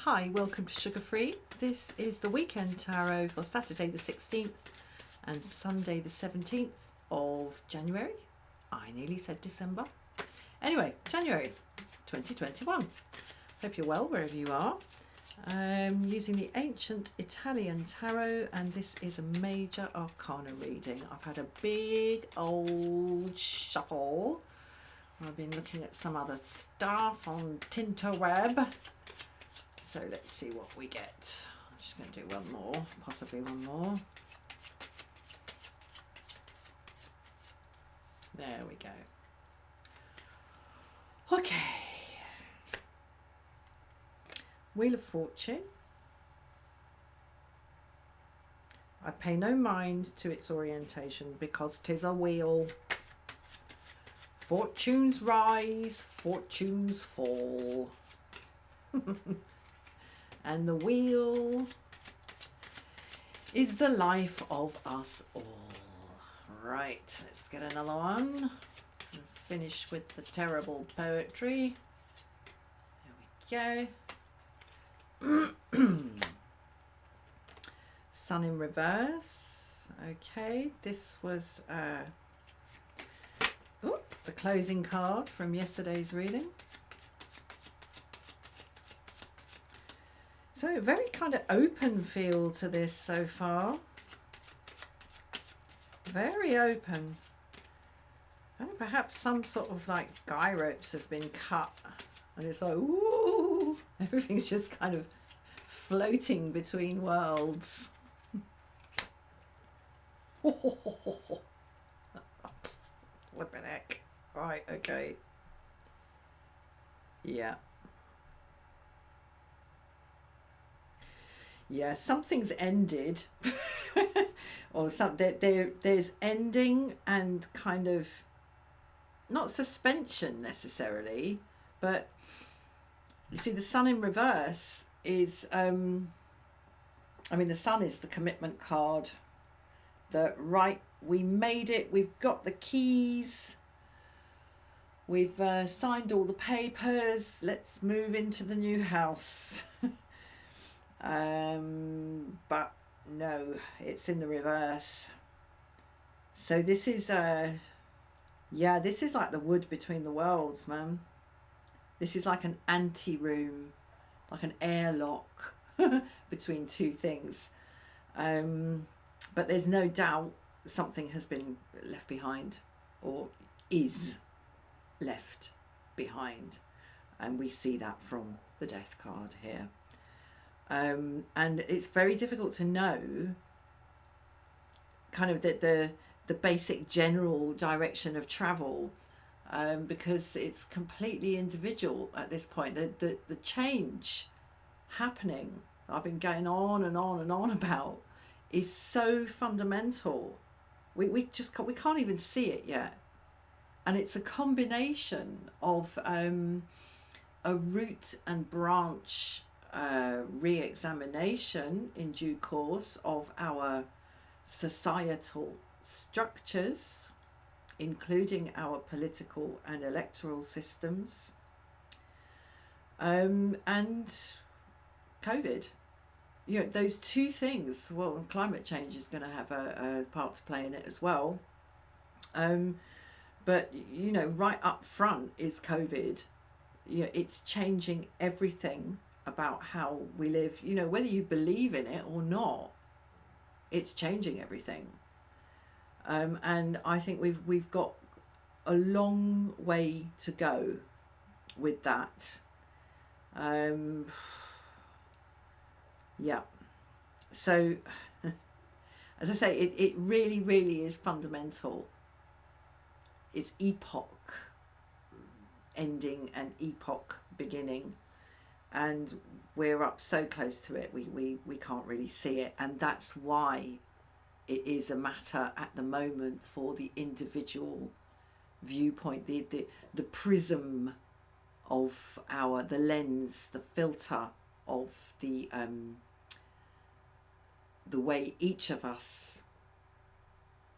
Hi, welcome to Sugar Free. This is the weekend tarot for Saturday the 16th and Sunday the 17th of January. I nearly said December. Anyway, January 2021. Hope you're well wherever you are. Using the ancient Italian tarot, and this is a major arcana reading. I've had a big old shuffle. I've been looking at some other stuff on Tinterweb. So let's see what we get. I'm just going to do one more, possibly one more. There we go. Okay. Wheel of Fortune. I pay no mind to its orientation because 'tis a wheel. Fortunes rise, fortunes fall. And the wheel is the life of us all. Right, let's get another one. And finish with the terrible poetry. There we go. Sun in reverse. Okay, this was the closing card from yesterday's reading. So a very kind of open feel to this so far. Very open. And perhaps some sort of like guy ropes have been cut. And it's like, ooh, everything's just kind of floating between worlds. Flippin' heck. Right, okay. Yeah. Yeah, something's ended. Or there's ending and kind of not suspension necessarily, but you see the sun in reverse is the sun is the commitment card. We made it, we've got the keys, we've signed all the papers, let's move into the new house. But no, it's in the reverse. So this is this is like the wood between the worlds, man. This is like an anteroom, like an airlock between two things. But there's no doubt something has been left behind, or is left behind, and we see that from the death card here. And it's very difficult to know kind of the basic general direction of travel, because it's completely individual at this point. The change happening, I've been going on and on and on about, is so fundamental. We can't even see it yet, and it's a combination of a root and branch re-examination in due course of our societal structures, including our political and electoral systems, and COVID. You know, those two things. Well, climate change is going to have a part to play in it as well. But you know, right up front is COVID. You know, it's changing everything about how we live. You know, whether you believe in it or not, it's changing everything. And I think we've got a long way to go with that. Yeah. So, as I say, it really, really is fundamental. It's epoch ending and epoch beginning. And we're up so close to it, we can't really see it. And that's why it is a matter at the moment for the individual viewpoint, the prism of the lens, the filter of the way each of us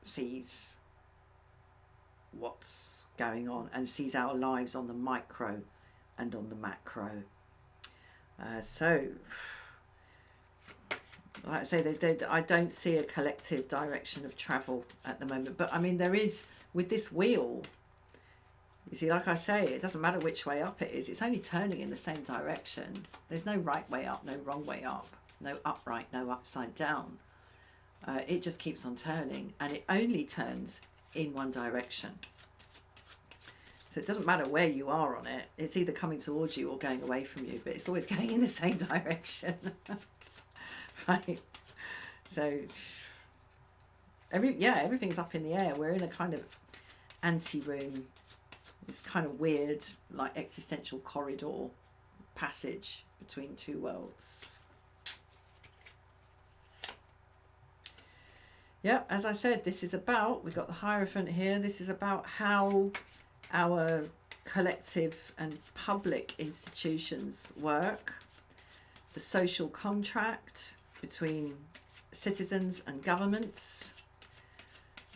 sees what's going on and sees our lives on the micro and on the macro. So, like I say, I don't see a collective direction of travel at the moment. But I mean, there is, with this wheel, you see, like I say, it doesn't matter which way up it is. It's only turning in the same direction. There's no right way up, no wrong way up, no upright, no upside down. It just keeps on turning, and it only turns in one direction. So it doesn't matter where you are on it. It's either coming towards you or going away from you, but it's always going in the same direction. Right? So everything's up in the air. We're in a kind of anteroom. This kind of weird, like, existential corridor passage between two worlds. Yeah, as I said, this is about, we've got the Hierophant here, this is about how our collective and public institutions work, the social contract between citizens and governments.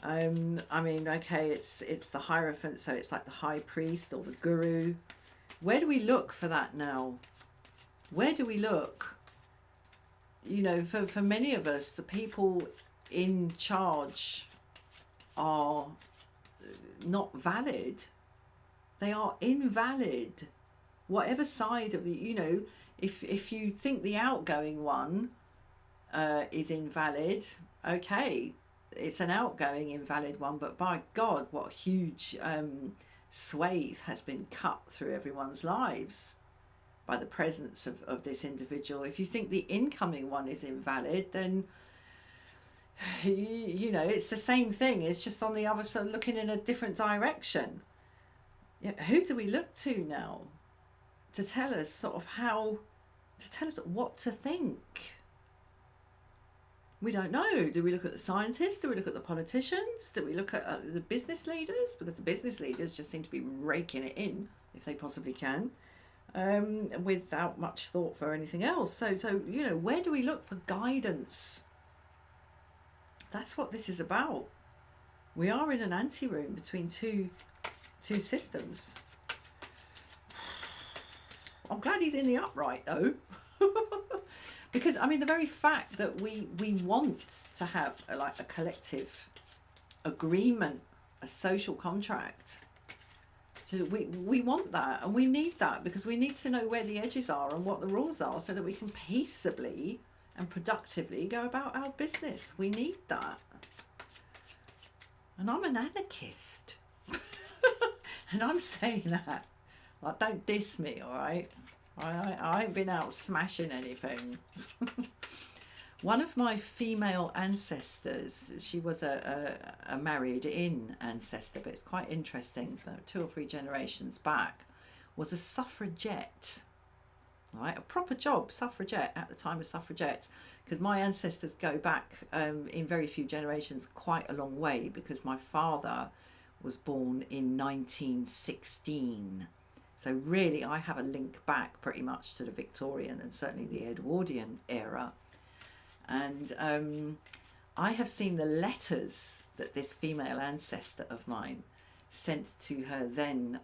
I mean, okay, it's the Hierophant, so it's like the high priest or the guru. Where do we look for that now? Where do we look? You know, for many of us, the people in charge are not valid. They are invalid. Whatever side of it, you know, if you think the outgoing one is invalid, okay, it's an outgoing invalid one, but by God, what a huge swathe has been cut through everyone's lives by the presence of this individual. If you think the incoming one is invalid, then you know, it's the same thing. It's just on the other side, looking in a different direction. Yeah, who do we look to now to tell us sort of how, to tell us what to think? We don't know. Do we look at the scientists? Do we look at the politicians? Do we look at the business leaders? Because the business leaders just seem to be raking it in, if they possibly can, without much thought for anything else. So you know, where do we look for guidance? That's what this is about. We are in an anteroom between two systems. I'm glad he's in the upright though. Because I mean, the very fact that we want to have a collective agreement, a social contract, we want that, and we need that, because we need to know where the edges are and what the rules are, so that we can peaceably and productively go about our business. We need that. And I'm an anarchist. And I'm saying that, like, don't diss me, all right? I ain't been out smashing anything. One of my female ancestors, she was a married-in ancestor, but it's quite interesting, 2 or 3 generations back, was a suffragette. Right, a proper job, suffragette, at the time of suffragettes, because my ancestors go back in very few generations quite a long way, because my father was born in 1916. So really, I have a link back pretty much to the Victorian and certainly the Edwardian era. And I have seen the letters that this female ancestor of mine sent to her then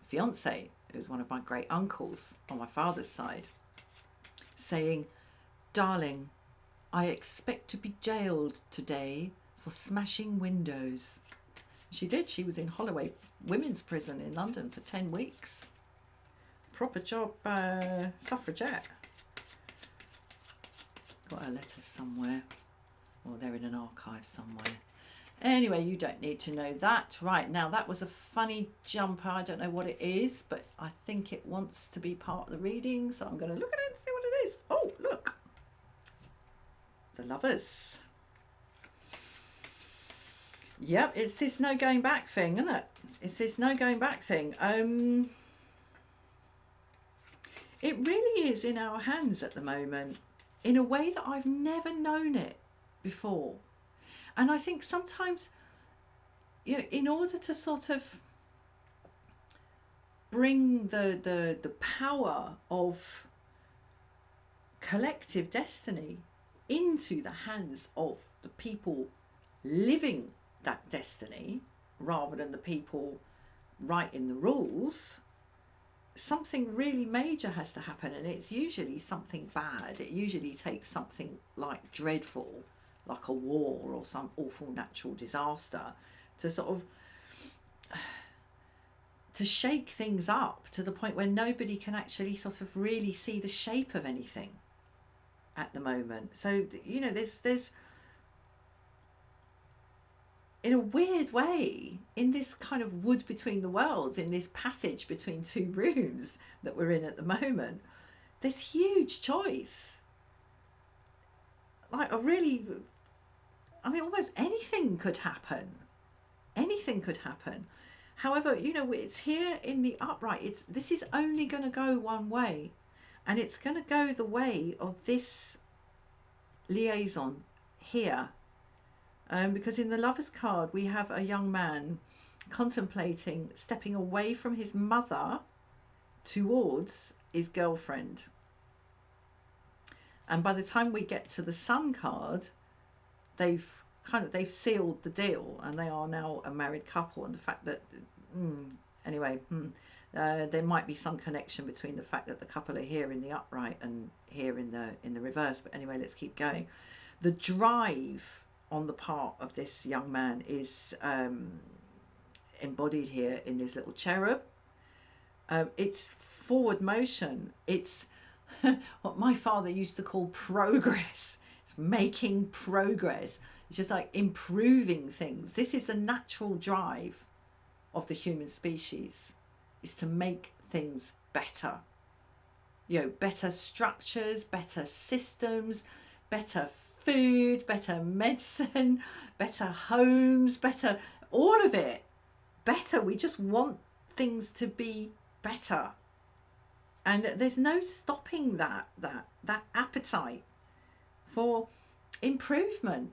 fiance, who was one of my great uncles on my father's side, saying, "Darling, I expect to be jailed today for smashing windows." She did. She was in Holloway Women's Prison in London for 10 weeks. Proper job, suffragette. Got her letters somewhere. Or they're in an archive somewhere. Anyway, you don't need to know that. Right, now that was a funny jumper. I don't know what it is, but I think it wants to be part of the reading, so I'm going to look at it and see what it is. Oh, look. The Lovers. Yep, it's this no going back thing, isn't it? It's this no going back thing. It really is in our hands at the moment, in a way that I've never known it before. And I think sometimes, you know, in order to sort of bring the power of collective destiny into the hands of the people living that destiny, rather than the people writing the rules, something really major has to happen, and it's usually something bad. It usually takes something like dreadful, like a war or some awful natural disaster, to sort of to shake things up to the point where nobody can actually sort of really see the shape of anything at the moment. So there's in a weird way, in this kind of wood between the worlds, in this passage between two rooms that we're in at the moment, there's huge choice. Like almost anything could happen. Anything could happen. However, it's here in the upright. This is only going to go one way, and it's going to go the way of this liaison here. Because in the Lovers card, we have a young man contemplating stepping away from his mother towards his girlfriend. And by the time we get to the Sun card, they've sealed the deal, and they are now a married couple. And the fact that there might be some connection between the fact that the couple are here in the upright and here in the reverse. But anyway, let's keep going. The drive on the part of this young man is embodied here in this little cherub. It's forward motion. It's what my father used to call progress. It's making progress. It's just like improving things. This is the natural drive of the human species, is to make things better. Better structures, better systems, better food, better medicine, better homes, better, all of it better. We just want things to be better, and there's no stopping that appetite for improvement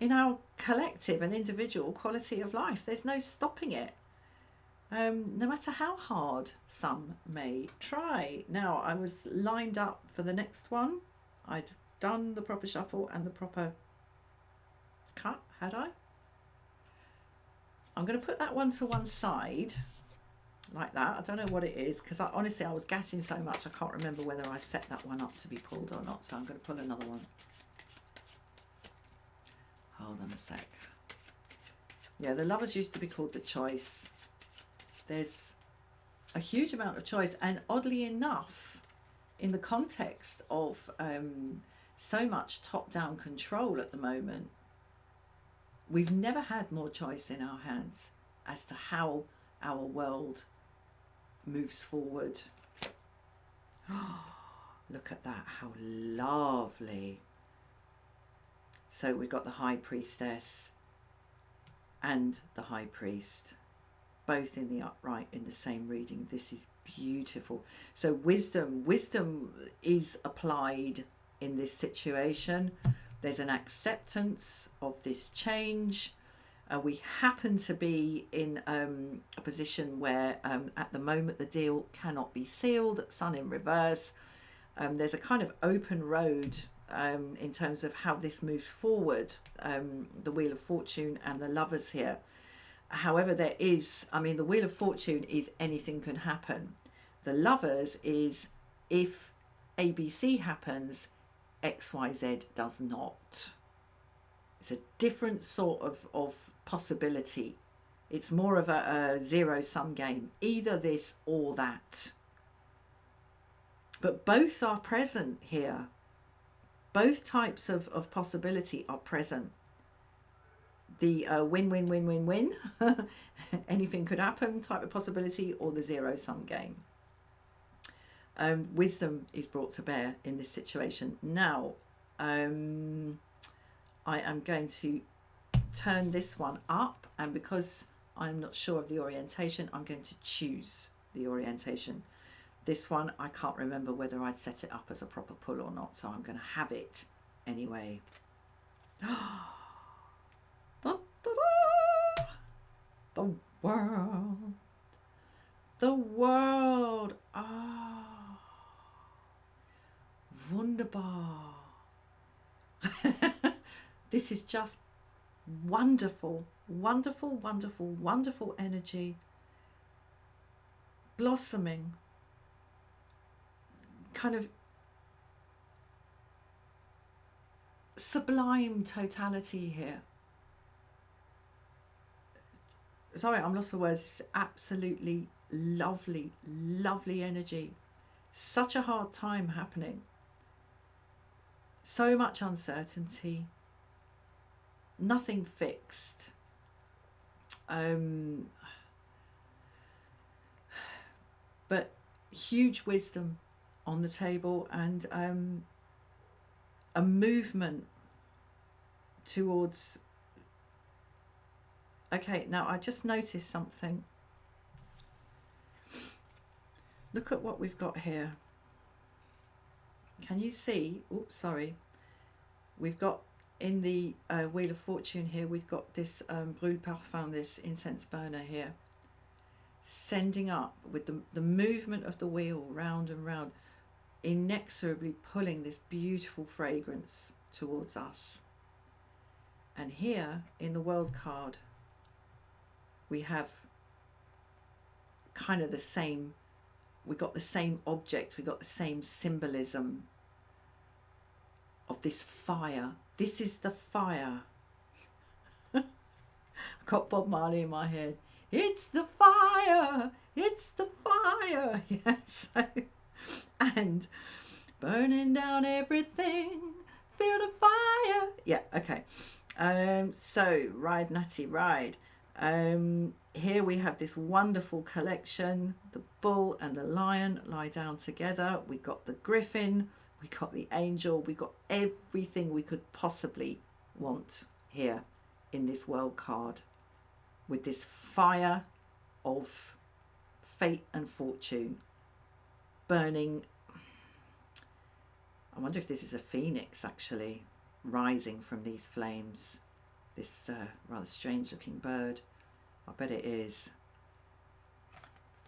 in our collective and individual quality of life. There's no stopping it, no matter how hard some may try. Now, I was lined up for the next one. I'd done the proper shuffle and the proper cut, had I? I'm going to put that one to one side like that. I don't know what it is, because honestly I was gassing so much I can't remember whether I set that one up to be pulled or not, so I'm going to pull another one. Hold on a sec. Yeah, the Lovers used to be called the Choice. There's a huge amount of choice, and oddly enough, in the context of so much top-down control at the moment, we've never had more choice in our hands as to how our world moves forward. Look at that, how lovely. So we've got the High Priestess and the High Priest, both in the upright in the same reading. This is beautiful. So wisdom is applied in this situation. There's an acceptance of this change. We happen to be in a position where at the moment the deal cannot be sealed, Sun in reverse. There's a kind of open road in terms of how this moves forward, the Wheel of Fortune and the Lovers here. However, there is, the Wheel of Fortune is anything can happen. The Lovers is if ABC happens, XYZ does not. It's a different sort of possibility. It's more of a zero-sum game, either this or that. But both are present here. Both types of possibility are present. The win-win-win-win-win, anything could happen type of possibility, or the zero-sum game. Wisdom is brought to bear in this situation. Now, I am going to turn this one up, and because I'm not sure of the orientation, I'm going to choose the orientation. This one, I can't remember whether I'd set it up as a proper pull or not, so I'm going to have it anyway. The world. The world. Ah. Wunderbar. This is just wonderful, wonderful, wonderful, wonderful energy. Blossoming, kind of sublime totality here. Sorry, I'm lost for words. It's absolutely lovely, lovely energy. Such a hard time happening. So much uncertainty. Nothing fixed. But huge wisdom on the table, and a movement towards. Okay, now I just noticed something. Look at what we've got here. Can you see? Oops, sorry. We've got in the Wheel of Fortune here, we've got this Brûle Parfum, this incense burner here, sending up with the movement of the wheel round and round, inexorably pulling this beautiful fragrance towards us. And here in the World card, we have kind of the same, we got the same object, we got the same symbolism of this fire. This is the fire. I've got Bob Marley in my head. It's the fire, it's the fire. Yes. And burning down everything, feel the fire. Yeah, okay. So ride Natty ride. Here we have this wonderful collection. The bull and the lion lie down together. We got the griffin, we got the angel, we got everything we could possibly want here in this world card, with this fire of fate and fortune burning. I wonder if this is a phoenix actually rising from these flames. This rather strange looking bird. I bet it is.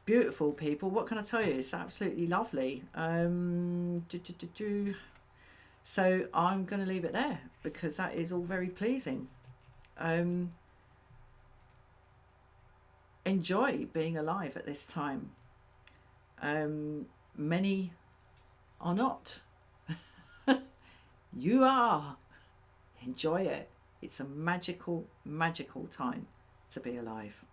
Beautiful, people. What can I tell you? It's absolutely lovely. So I'm going to leave it there because that is all very pleasing. Enjoy being alive at this time. Many are not. You are. Enjoy it. It's a magical, magical time to be alive.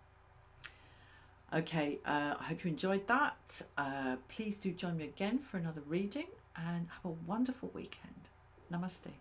Okay, I hope you enjoyed that. Please do join me again for another reading, and have a wonderful weekend. Namaste.